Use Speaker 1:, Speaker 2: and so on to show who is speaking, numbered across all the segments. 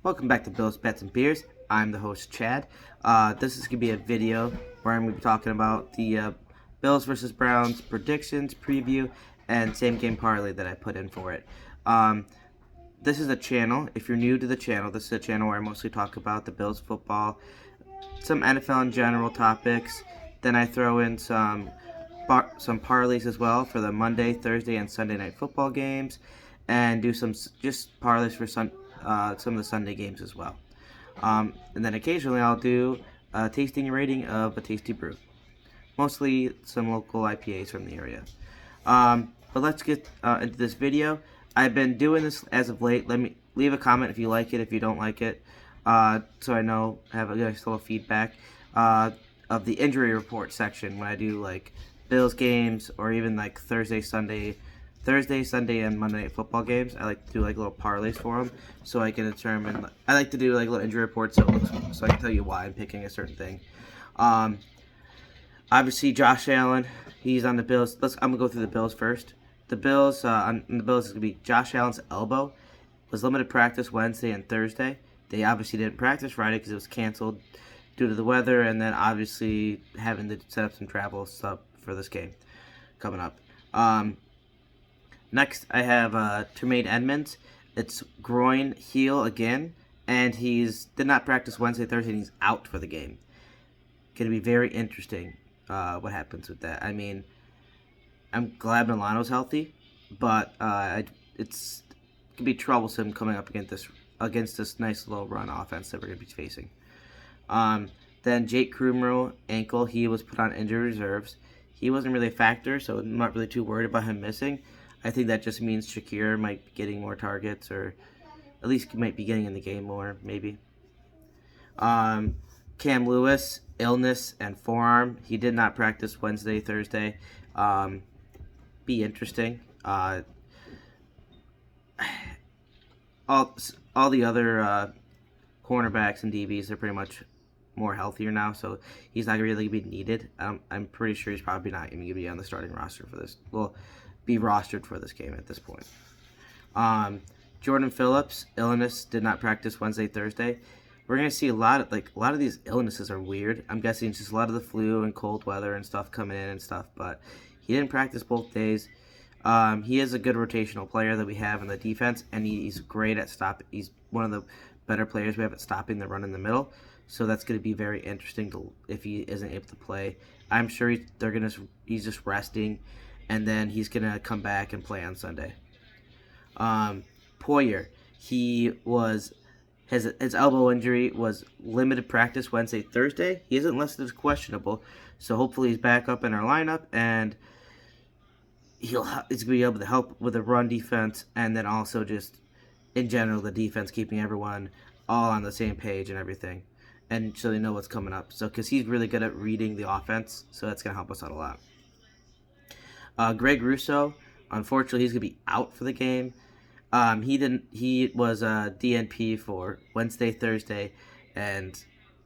Speaker 1: Welcome back to Bills, Bets, and Beers. I'm the host, Chad. This is going to be a video where I'm going to be talking about the Bills versus Browns predictions, preview, and same game parlay that I put in for it. This is a channel. If you're new to the channel, this is a channel where I mostly talk about the Bills football, some NFL and general topics. Then I throw in some parlays as well for the Monday, Thursday, and Sunday night football games, and do some just parlays for some of the Sunday games as well. And then occasionally I'll do a tasting and rating of a tasty brew, mostly some local IPAs from the area. But let's get into this video. I've been doing this as of late. Let me leave a comment if you like it, if you don't like it, so I know, have a nice little feedback of the injury report section when I do like Bills games or even like Thursday, Sunday, and Monday night football games. I like to do like little parlays for them so I can determine. I like to do like little injury reports so I can tell you why I'm picking a certain thing. Obviously, Josh Allen, he's on the Bills. I'm gonna go through the Bills first. The Bills on the Bills is gonna be Josh Allen's elbow was limited practice Wednesday and Thursday. They obviously didn't practice Friday because it was canceled due to the weather, and then obviously having to set up some travel stuff for this game coming up. Next, I have Tremaine Edmonds. It's groin heel again, and did not practice Wednesday, Thursday, and he's out for the game. Going to be very interesting what happens with that. I mean, I'm glad Milano's healthy, but it's going to be troublesome coming up against this nice little run offense that we're going to be facing. Then Jake Krumro, ankle, he was put on injury reserves. He wasn't really a factor, so I'm not really too worried about him missing. I think that just means Shakir might be getting more targets, or at least might be getting in the game more, maybe. Cam Lewis, illness and forearm. He did not practice Wednesday, Thursday. Be interesting. All the other cornerbacks and DBs are pretty much more healthier now, so he's not really going to be needed. I'm pretty sure he's probably not going to be on the starting roster for this. Well, be rostered for this game at this point. Jordan Phillips, illness, did not practice Wednesday, Thursday. We're going to see a lot of these illnesses are weird. I'm guessing it's just a lot of the flu and cold weather and stuff coming in and stuff, but he didn't practice both days. He is a good rotational player that we have in the defense, and he's great at He's one of the better players we have at stopping the run in the middle. So that's going to be very interesting if he isn't able to play. I'm sure he's just resting, and then he's going to come back and play on Sunday. Poyer, his elbow injury was limited practice Wednesday, Thursday. He isn't listed as questionable, so hopefully he's back up in our lineup, and he's going to be able to help with the run defense, and then also just in general the defense, keeping everyone all on the same page and everything, and so they know what's coming up. So because he's really good at reading the offense, so that's going to help us out a lot. Greg Russo, unfortunately, he's going to be out for the game. He was a DNP for Wednesday, Thursday, and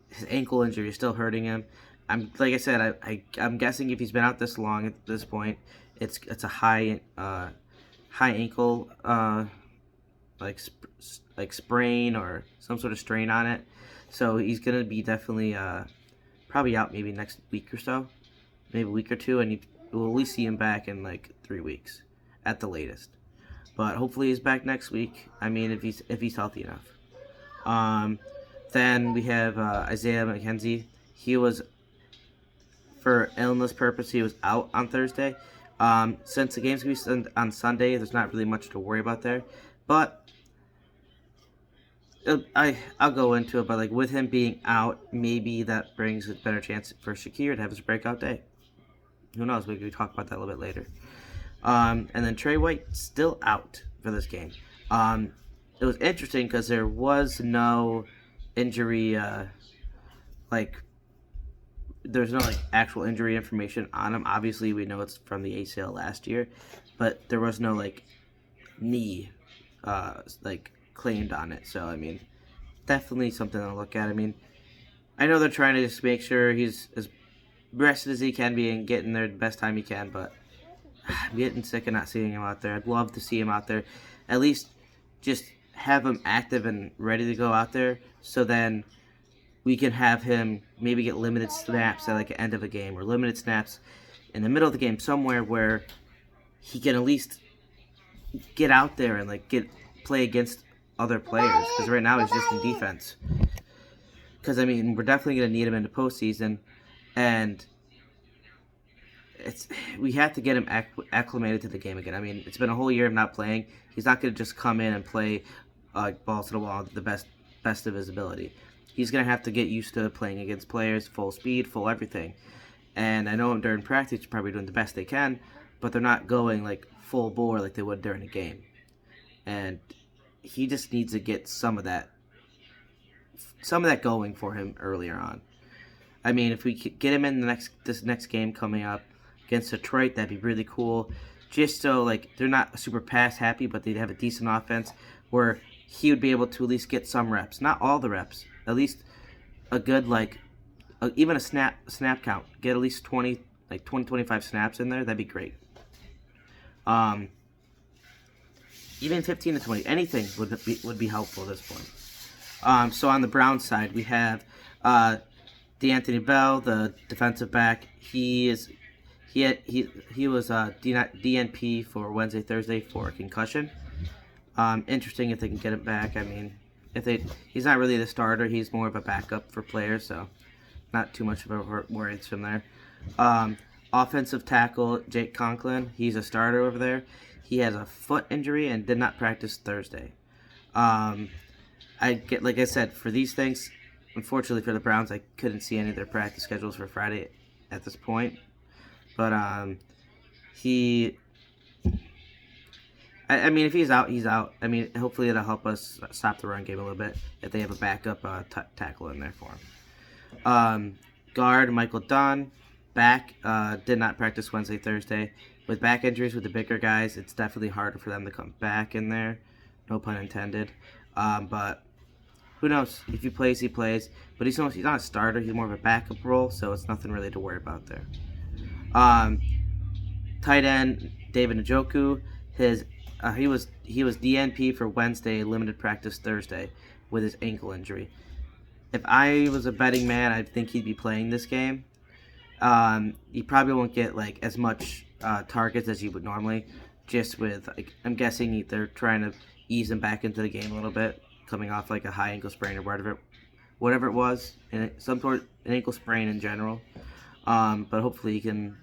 Speaker 1: his ankle injury is still hurting him. Like I said, I'm guessing if he's been out this long at this point, it's a high ankle like sprain or some sort of strain on it. So he's gonna be definitely probably out maybe next week or so, maybe a week or two, and we'll at least see him back in like 3 weeks at the latest. But hopefully he's back next week. I mean, if he's healthy enough. Then we have Isaiah McKenzie. He was, for illness purpose, he was out on Thursday. Since the game's going to be on Sunday, there's not really much to worry about there. But I'll go into it. But like with him being out, maybe that brings a better chance for Shakir to have his breakout day. Who knows? We can talk about that a little bit later. And then Trey White still out for this game. It was interesting because there was no injury, there's no actual injury information on him. Obviously, we know it's from the ACL last year, but there was no knee claimed on it. So I mean, definitely something to look at. I mean, I know they're trying to just make sure he's as rested as he can be and getting there the best time he can, but I'm getting sick of not seeing him out there. I'd love to see him out there, at least just have him active and ready to go out there, so then we can have him maybe get limited snaps at like the end of a game or limited snaps in the middle of the game somewhere where he can at least get out there and like play against other players, because right now he's just in defense. Because I mean, we're definitely going to need him in the postseason, and we have to get him acclimated to the game again. I mean, it's been a whole year of not playing. He's not going to just come in and play balls to the wall at the best of his ability. He's going to have to get used to playing against players, full speed, full everything. And I know during practice, they're probably doing the best they can, but they're not going like full bore like they would during a game. And he just needs to get some of that going for him earlier on. I mean, if we could get him in this next game coming up against Detroit, that'd be really cool. Just so like they're not super pass happy, but they'd have a decent offense where he would be able to at least get some reps, not all the reps, at least a good even a snap count. Get at least 25 snaps in there. That'd be great. Even 15 to 20, anything would be helpful at this point. So on the Browns side, we have D'Anthony Bell, the defensive back. He was DNP for Wednesday, Thursday for a concussion. Interesting if they can get him back. I mean, he's not really the starter. He's more of a backup for players, so not too much of a worry from there. Offensive tackle Jake Conklin. He's a starter over there. He has a foot injury and did not practice Thursday. Like I said, for these things, unfortunately for the Browns, I couldn't see any of their practice schedules for Friday at this point. But I mean, if he's out, he's out. I mean, hopefully it'll help us stop the run game a little bit if they have a backup tackle in there for him. Guard Michael Dunn, back, did not practice Wednesday, Thursday. With back injuries with the bigger guys, it's definitely harder for them to come back in there. No pun intended. But who knows? If he plays, he plays. But he's not a starter. He's more of a backup role, so it's nothing really to worry about there. Tight end David Njoku. He was DNP for Wednesday, limited practice Thursday with his ankle injury. If I was a betting man, I think he'd be playing this game. He probably won't get like as much targets as he would normally. Just with I'm guessing they're trying to ease him back into the game a little bit, coming off like a high ankle sprain or whatever it was, and some sort of an ankle sprain in general. But hopefully he can.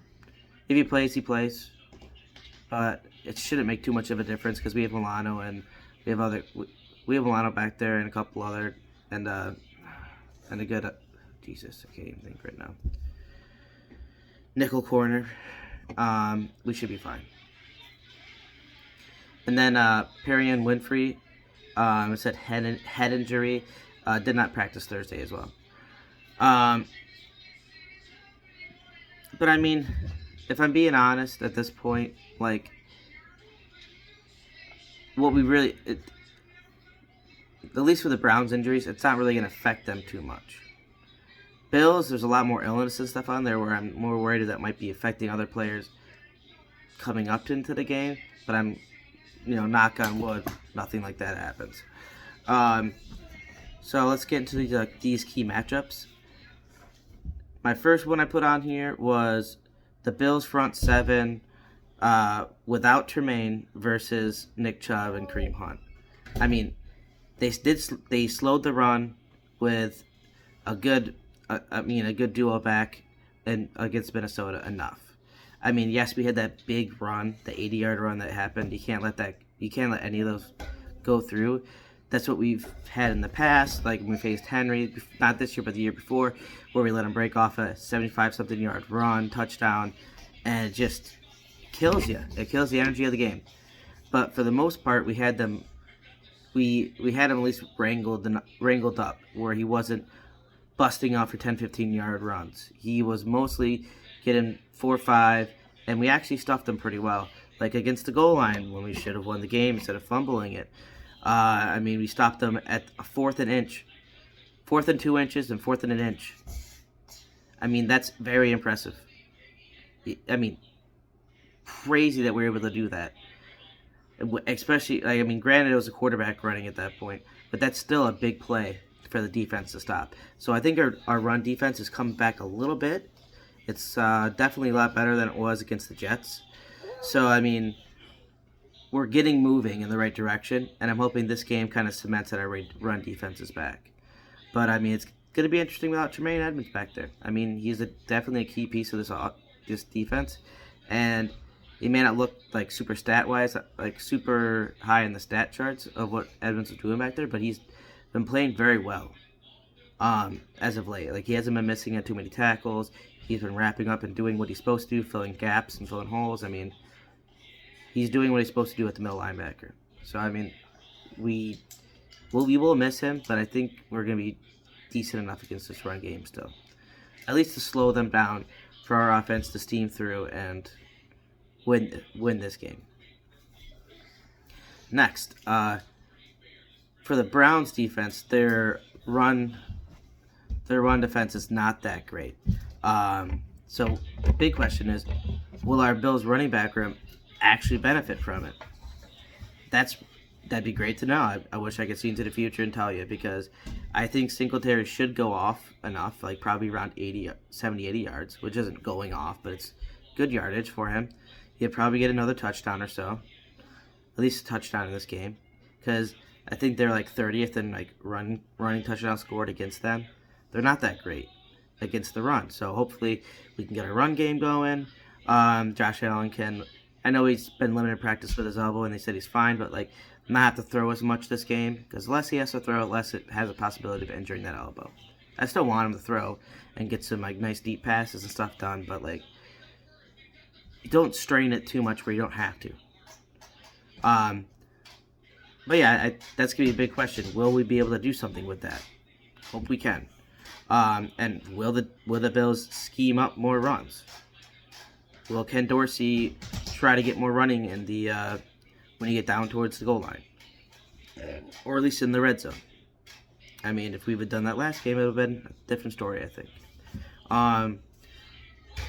Speaker 1: If he plays, he plays. But it shouldn't make too much of a difference because we have Milano and we have Milano back there and a couple other and a good Jesus, I can't even think right now. Nickel corner. We should be fine. And then Perion Winfrey, said head injury, did not practice Thursday as well. But I mean, if I'm being honest at this point, like, what we really, at least with the Browns injuries, it's not really going to affect them too much. Bills, there's a lot more illness and stuff on there where I'm more worried that might be affecting other players coming up into the game, but I'm, knock on wood, nothing like that happens. So let's get into these key matchups. My first one I put on here was the Bills front seven without Tremaine versus Nick Chubb and Kareem Hunt. I mean, they slowed the run with a good duo back and against Minnesota enough. I mean, yes, we had that big run, the 80-yard run that happened. You can't let any of those go through. That's what we've had in the past, like when we faced Henry, not this year, but the year before, where we let him break off a 75-something yard run, touchdown, and it just kills you. It kills the energy of the game. But for the most part, we had them. We had him at least wrangled up, where he wasn't busting off for 10, 15-yard runs. He was mostly getting 4 or 5, and we actually stuffed him pretty well. Like against the goal line, when we should have won the game instead of fumbling it. I mean, we stopped them at a 4th and inch. 4th and 2 inches and 4th and an inch. I mean, that's very impressive. I mean, crazy that we were able to do that. Especially, like, I mean, granted it was a quarterback running at that point, but that's still a big play for the defense to stop. So I think our run defense has come back a little bit. It's definitely a lot better than it was against the Jets. So, I mean, we're getting moving in the right direction, and I'm hoping this game kind of cements that our run defense is back. But, I mean, it's going to be interesting without Tremaine Edmonds back there. I mean, he's definitely a key piece of this defense, and he may not look like super stat-wise, like super high in the stat charts of what Edmonds is doing back there, but he's been playing very well as of late. Like, he hasn't been missing too many tackles. He's been wrapping up and doing what he's supposed to do, filling gaps and filling holes. I mean, he's doing what he's supposed to do at the middle linebacker. So, I mean, we will miss him, but I think we're going to be decent enough against this run game still. At least to slow them down for our offense to steam through and win this game. Next, for the Browns defense, their run defense is not that great. So the big question is, will our Bills running back room actually benefit from it? That'd be great to know. I wish I could see into the future and tell you, because I think Singletary should go off enough, like probably around 70, 80 yards, which isn't going off, but it's good yardage for him. He'll probably get another touchdown or so, at least a touchdown in this game, because I think they're like 30th in like running touchdown scored against them. They're not that great against the run, so hopefully we can get a run game going. Josh Allen can. I know he's been limited practice with his elbow, and they said he's fine, but like not have to throw as much this game, because less he has to throw, less it has a possibility of injuring that elbow. I still want him to throw and get some like nice deep passes and stuff done, but like don't strain it too much where you don't have to. But yeah, that's gonna be a big question. Will we be able to do something with that? Hope we can. And will the Bills scheme up more runs? Will Ken Dorsey try to get more running in the when you get down towards the goal line, or at least in the red zone? I mean, if we had done that last game, it would have been a different story, I think.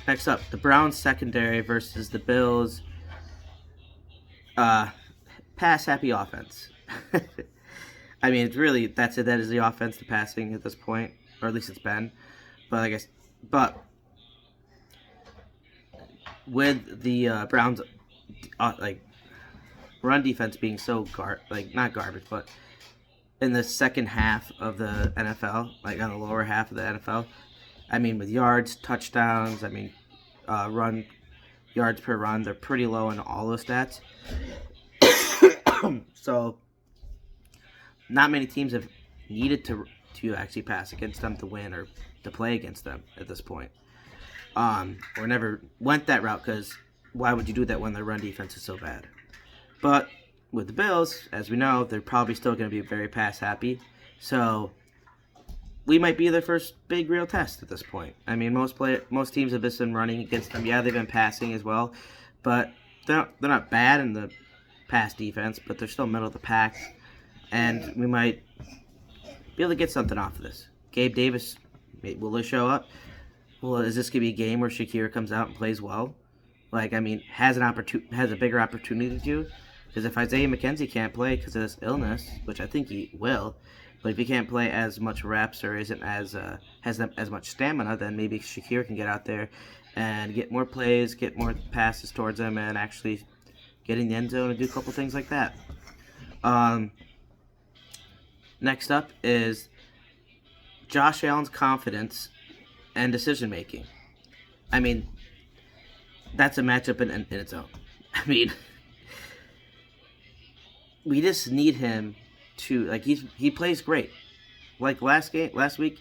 Speaker 1: Next up, the Browns secondary versus the Bills pass-happy offense. I mean, it's really that is the offense, the passing at this point, or at least it's been. But with the Browns run defense being so not garbage, but in the second half of the NFL, like on the lower half of the NFL, I mean, with yards, touchdowns, I mean, run yards per run, they're pretty low in all those stats. So, not many teams have needed to actually pass against them to win or to play against them at this point. Or never went that route, because why would you do that when their run defense is so bad? But with the Bills, as we know, they're probably still going to be very pass happy. So we might be their first big real test at this point. I mean, most teams have been running against them. Yeah, they've been passing as well, but they're not bad in the pass defense, but they're still middle of the pack, and we might be able to get something off of this. Gabe Davis, will they show up? Well, is this going to be a game where Shakir comes out and plays well? Like, I mean, has a bigger opportunity to? Because if Isaiah McKenzie can't play because of this illness, which I think he will, but if he can't play as much reps or isn't has as much stamina, then maybe Shakir can get out there and get more plays, get more passes towards him, and actually get in the end zone and do a couple things like that. Next up is Josh Allen's confidence and decision making. I mean, that's a matchup in its own. I mean, we just need him to, like, he plays great. Like last week,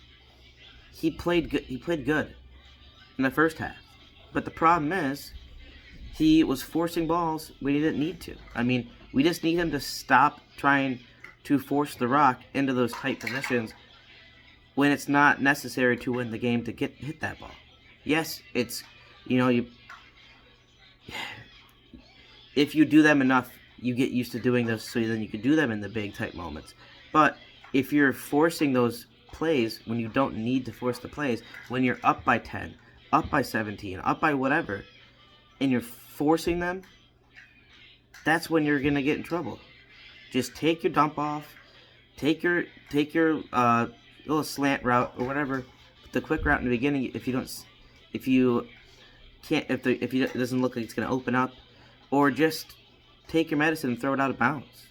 Speaker 1: he played good. He played good in the first half, but the problem is he was forcing balls when he didn't need to. I mean, we just need him to stop trying to force the rock into those tight positions when it's not necessary to win the game to hit that ball. Yes, it's, if you do them enough, you get used to doing those, so then you can do them in the big tight moments. But if you're forcing those plays when you don't need to force the plays, when you're up by 10, up by 17, up by whatever, and you're forcing them, that's when you're gonna get in trouble. Just take your dump off, take your little slant route or whatever, the quick route in the beginning. If you can't, if it doesn't look like it's gonna open up, or just take your medicine and throw it out of bounds.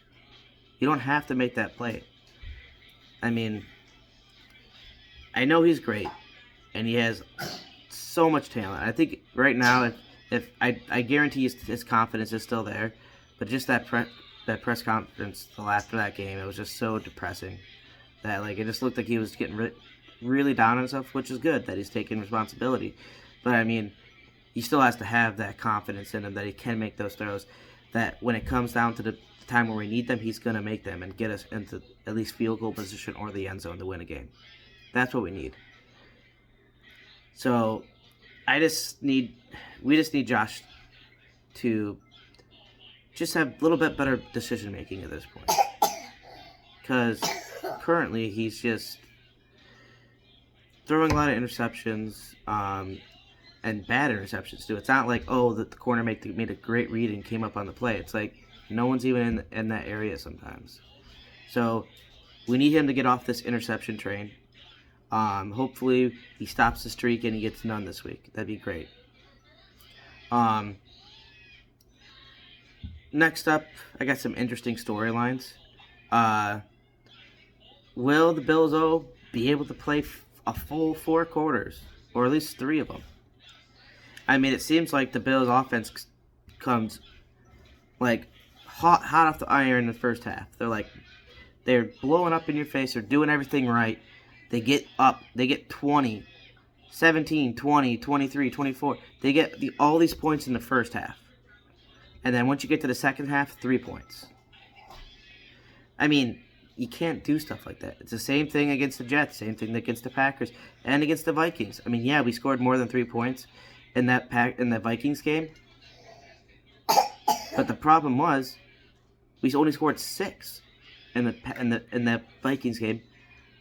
Speaker 1: You don't have to make that play. I mean, I know he's great, and he has so much talent. I think right now, if I guarantee his confidence is still there, but just that press conference after that game, it was just so depressing that like it just looked like he was getting really down on himself, which is good that he's taking responsibility. But I mean, he still has to have that confidence in him that he can make those throws. That when it comes down to the time where we need them, he's going to make them and get us into at least field goal position or the end zone to win a game. That's what we need. So we just need Josh to just have a little bit better decision making at this point. Because currently he's just throwing a lot of interceptions, and bad interceptions too. It's not like, oh, the corner made a great read and came up on the play. It's like no one's even in that area sometimes. So we need him to get off this interception train. Hopefully he stops the streak and he gets none this week. That'd be great. Next up, I got some interesting storylines. Will the Bills be able to play a full 4 quarters, or at least 3 of them? I mean, it seems like the Bills' offense comes like hot off the iron in the first half. They're blowing up in your face. They're doing everything right. They get up. They get 20, 17, 20, 23, 24. They get all these points in the first half. And then once you get to the second half, 3 points. I mean, you can't do stuff like that. It's the same thing against the Jets, same thing against the Packers, and against the Vikings. I mean, yeah, we scored more than 3 points in that Vikings game. But the problem was, we only scored 6 in the Vikings game,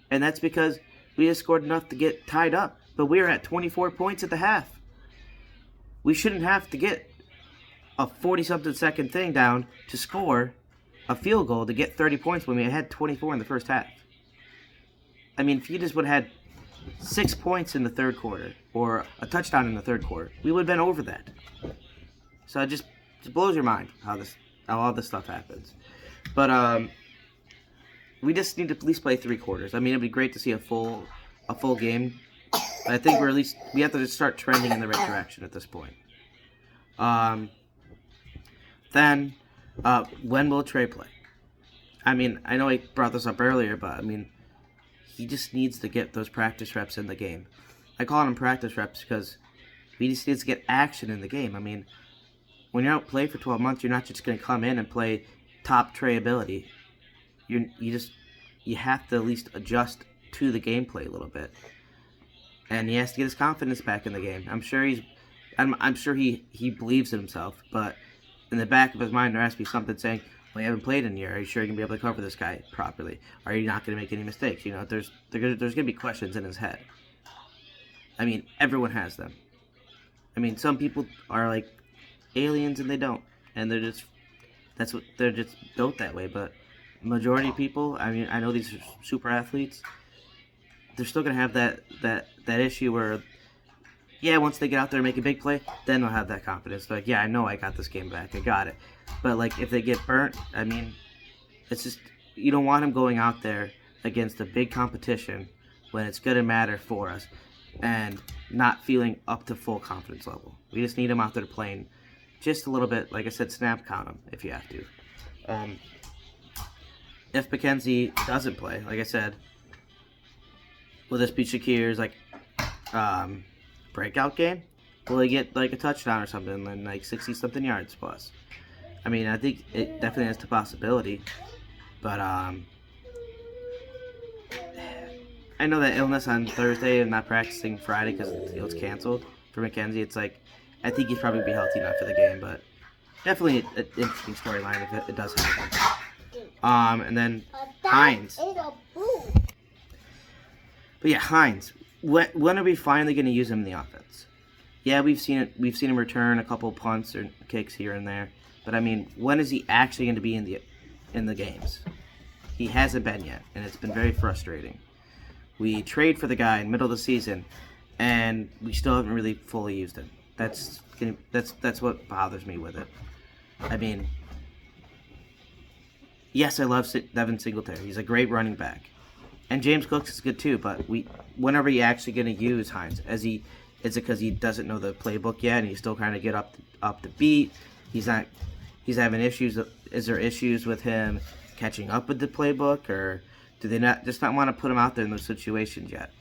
Speaker 1: and that's because we just scored enough to get tied up. But we were at 24 points at the half. We shouldn't have to get a 40-something second thing down to score a field goal to get 30 points when we had 24 in the first half. I mean, if you just would have had 6 points in the third quarter or a touchdown in the third quarter, we would have been over that. So it just blows your mind how all this stuff happens. But we just need to at least play 3 quarters. I mean, it'd be great to see a full game. But I think we have to just start trending in the right direction at this point. Then, when will Trey play? I mean, I know I brought this up earlier, but I mean, he just needs to get those practice reps in the game. I call them practice reps because he just needs to get action in the game. I mean, when you don't play for 12 months, you're not just going to come in and play top Trey ability. You have to at least adjust to the gameplay a little bit. And he has to get his confidence back in the game. I'm sure he believes in himself, but in the back of his mind there has to be something saying, well, you haven't played in a year. Are you sure you're going to be able to cover this guy properly? Are you not going to make any mistakes? You know, there's going to be questions in his head. I mean, everyone has them. I mean, some people are like aliens and they don't. And they're just built that way. But majority of people, I mean, I know these are super athletes, they're still going to have that issue where, yeah, once they get out there and make a big play, then they'll have that confidence. They're like, yeah, I know I got this game back. I got it. But, like, if they get burnt, I mean, it's just, you don't want them going out there against a big competition when it's going to matter for us and not feeling up to full confidence level. We just need them out there playing just a little bit. Like I said, snap count them if you have to. If McKenzie doesn't play, like I said, will this be Shakir's, like, breakout game? Will he get like a touchdown or something and like 60-something yards plus? I mean, I think it definitely has the possibility, but I know that illness on Thursday and not practicing Friday because it was canceled for McKenzie. It's like, I think he'd probably be healthy enough for the game, but definitely an interesting storyline if it does happen. And then Hines. But yeah, Hines. When are we finally going to use him in the offense? Yeah, we've seen it. We've seen him return a couple punts or kicks here and there, But I mean, when is he actually going to be in the games? He hasn't been yet, and it's been very frustrating. We trade for the guy in the middle of the season, and we still haven't really fully used him. That's what bothers me with it. I mean, yes, I love Devin Singletary. He's a great running back, and James Cook is good too. But when are we actually going to use Hines? Is it because he doesn't know the playbook yet, and he's still trying to get up to beat? He's having issues. Is there issues with him catching up with the playbook, or do they not want to put him out there in those situations yet?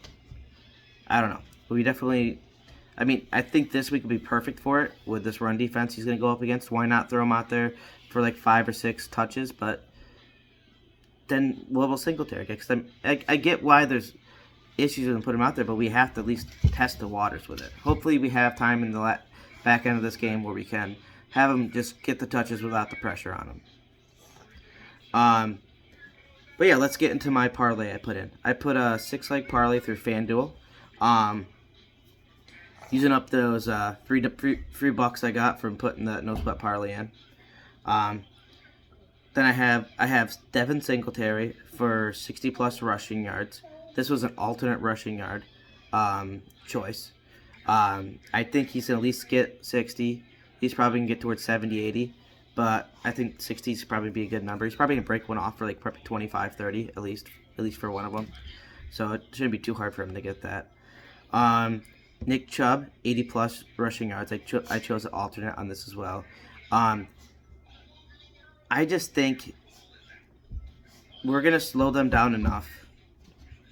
Speaker 1: I don't know. But we definitely, I mean, I think this week would be perfect for it with this run defense he's going to go up against. Why not throw him out there for like 5 or 6 touches? But then we'll Singletary. Because I get why there's issues with him putting him out there, but we have to at least test the waters with it. Hopefully we have time in the back end of this game where we can have him just get the touches without the pressure on him. But yeah, let's get into my parlay I put in. I put a 6-leg parlay through FanDuel. Using up those free bucks I got from putting the no sweat parlay in. Then I have Devin Singletary for 60 plus rushing yards. This was an alternate rushing yard choice. I think he's gonna at least get 60. He's probably gonna get towards 70, 80. But I think 60 is probably be a good number. He's probably gonna break one off for like 25, 30 at least for one of them. So it shouldn't be too hard for him to get that. Nick Chubb, 80 plus rushing yards. I chose an alternate on this as well. I just think we're going to slow them down enough.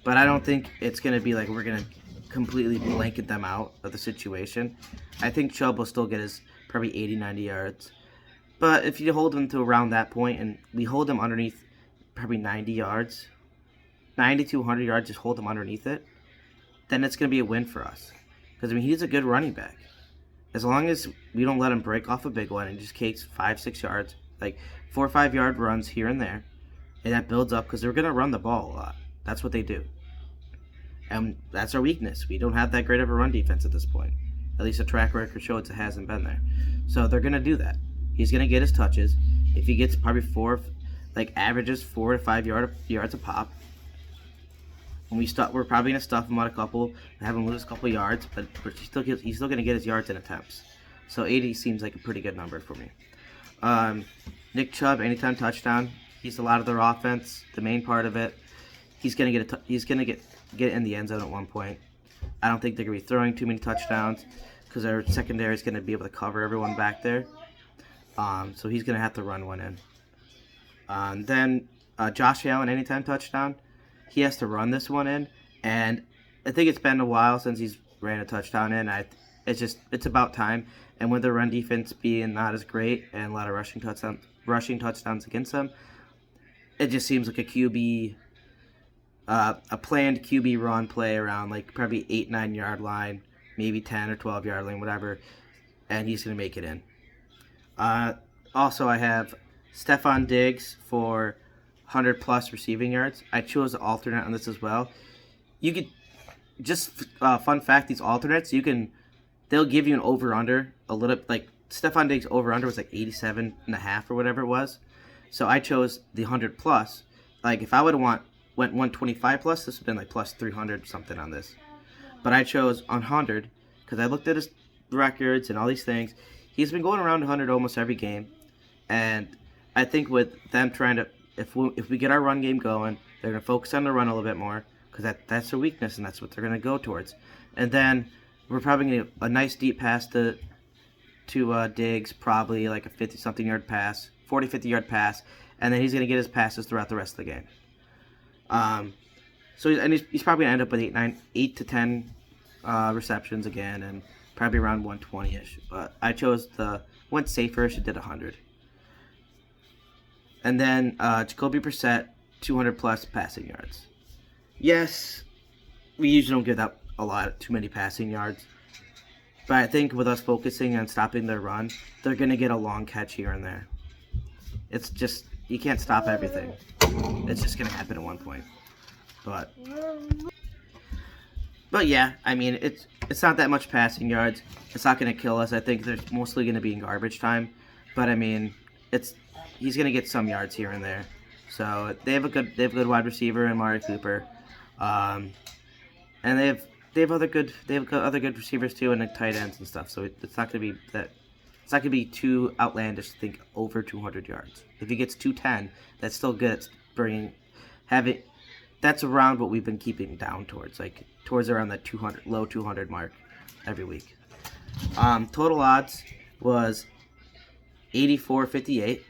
Speaker 1: But I don't think it's going to be like we're going to completely blanket them out of the situation. I think Chubb will still get his probably 80, 90 yards. But if you hold him to around that point and we hold him underneath probably 90 yards, 90 to 100 yards, just hold him underneath it, then it's going to be a win for us. Because, I mean, he's a good running back. As long as we don't let him break off a big one and just takes 5, 6 yards, like 4 or 5 yard runs here and there, and that builds up because they're going to run the ball a lot. That's what they do. And that's our weakness. We don't have that great of a run defense at this point. At least the track record shows it hasn't been there. So they're going to do that. He's going to get his touches. If he gets probably averages 4 to 5 yards a pop, we're probably going to stuff him on a couple and have him lose a couple yards, but he's still going to get his yards and attempts. So 80 seems like a pretty good number for me. Nick Chubb, anytime touchdown. He's a lot of their offense, the main part of it. He's going to get in the end zone at one point. I don't think they're going to be throwing too many touchdowns because our secondary is going to be able to cover everyone back there. So he's going to have to run one in. Then Josh Allen, anytime touchdown. He has to run this one in, and I think it's been a while since he's ran a touchdown in. It's about time. And with the run defense being not as great and a lot of rushing touchdowns against them, it just seems like a planned QB run play around like probably 8-9 yard line, maybe 10 or 12 yard line, whatever, and he's gonna make it in. Also, I have Stephon Diggs for 100 plus receiving yards. I chose an alternate on this as well. You could just fun fact, these alternates they'll give you an over under a little, like Stephon Diggs over under was like 87.5 or whatever it was. So I chose the 100 plus. Like if I would have went 125 plus, this would have been like plus 300 something on this. But I chose 100 because I looked at his records and all these things. He's been going around 100 almost every game, and I think with them trying to, if we get our run game going, they're going to focus on the run a little bit more because that's their weakness and that's what they're going to go towards. And then we're probably going to get a nice deep pass to Diggs, probably like a 50-something yard pass, 40, 50-yard pass, and then he's going to get his passes throughout the rest of the game. He's probably going to end up with 8 to 10 receptions again, and probably around 120-ish. But I went safer, she did 100. And then Jacoby Brissett, 200 plus passing yards. Yes, we usually don't give that too many passing yards. But I think with us focusing on stopping their run, they're going to get a long catch here and there. It's just, you can't stop everything. It's just going to happen at one point. But yeah, I mean, it's not that much passing yards. It's not going to kill us. I think they're mostly going to be in garbage time. but I mean, he's gonna get some yards here and there. So they have a good wide receiver in Amari Cooper, and they have other good receivers too, and tight ends and stuff. So it's not gonna be that. It's not gonna be too outlandish to think over 200 yards. If he gets 210, that's still good. It's that's around what we've been keeping down towards, like towards around that 200 low 200 mark every week. Total odds was 84.58.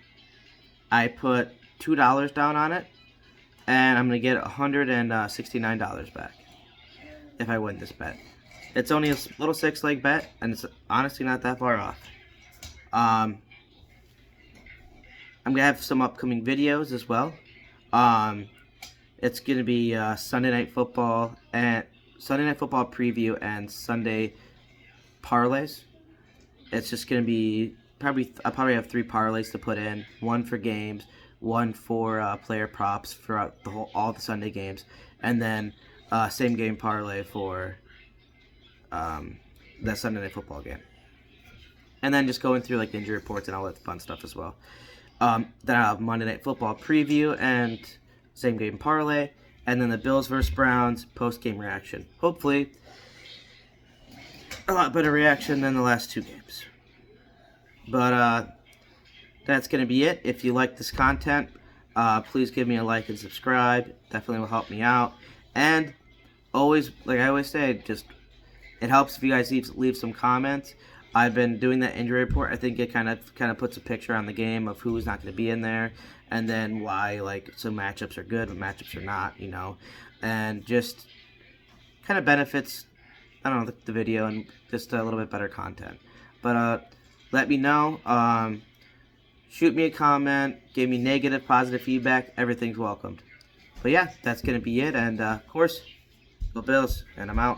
Speaker 1: I put $2 down on it, and I'm gonna get $169 back if I win this bet. It's only a little 6-leg bet, and it's honestly not that far off. I'm gonna have some upcoming videos as well. It's gonna be Sunday Night Football preview and Sunday parlays. It's just gonna be I'll probably have 3 parlays to put in, one for games, one for player props throughout all the Sunday games, and then same game parlay for that Sunday Night Football game. And then just going through like injury reports and all that fun stuff as well. Then I'll have Monday Night Football preview and same game parlay, and then the Bills versus Browns post game reaction. Hopefully, a lot better reaction than the last 2 games. But that's gonna be it. If you like this content, please give me a like and subscribe. Definitely will help me out. And always, like I always say, just it helps if you guys leave some comments. I've been doing that injury report. I think it kind of puts a picture on the game of who's not going to be in there, and then why like some matchups are good, but matchups are not, and just kind of benefits, I don't know, the video and just a little bit better content. But let me know. Shoot me a comment. Give me negative, positive feedback. Everything's welcomed. But yeah, that's going to be it. And of course, go Bills, and I'm out.